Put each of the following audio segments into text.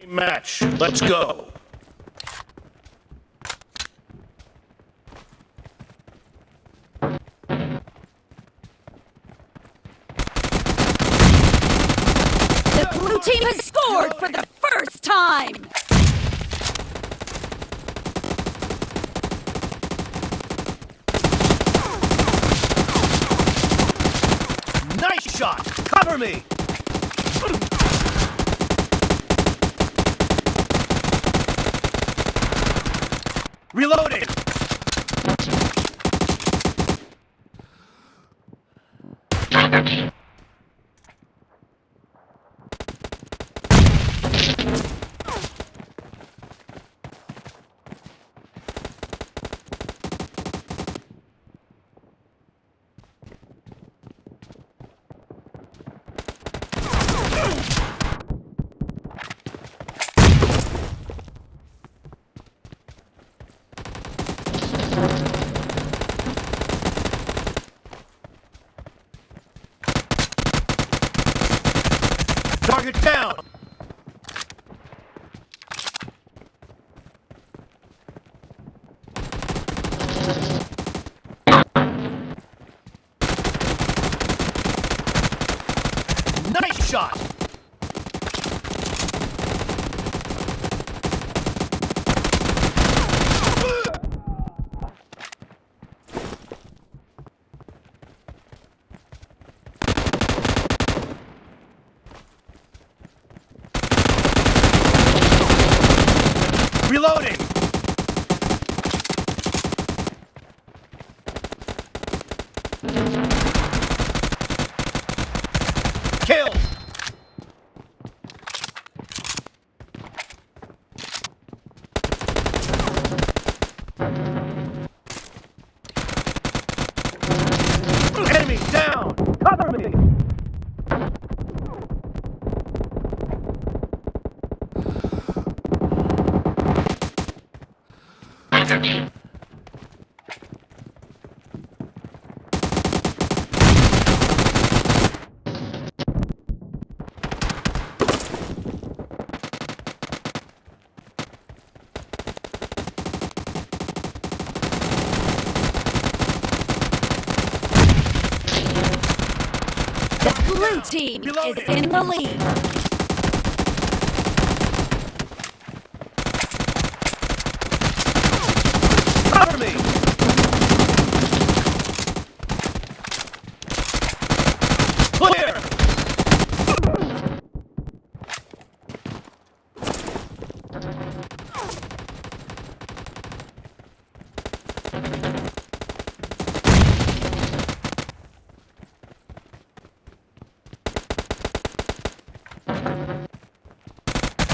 Match. Let's go. The blue team has scored for the first time! Nice shot! Cover me! Reloading! Target down! Nice shot! Reloading! Kill! Enemy down! Cover me! The blue team is in the lead. Cover me! Clear!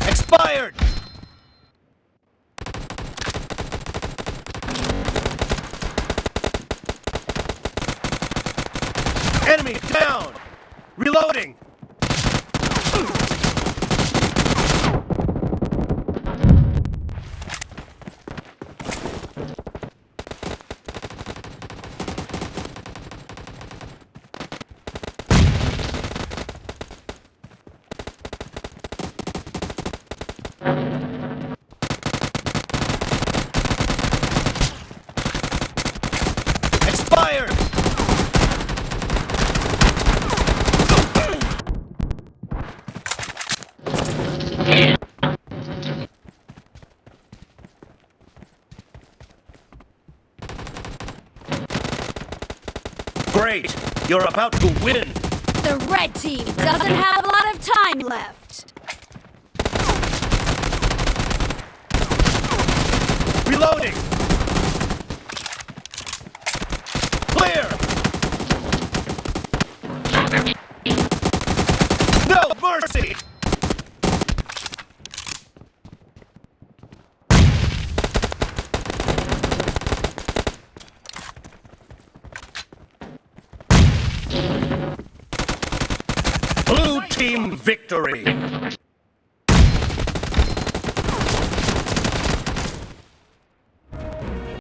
Expired! Enemy down! Reloading! Expired! Great! You're about to win! The red team doesn't have a lot of time left. Reloading! Clear! No mercy! Blue team victory!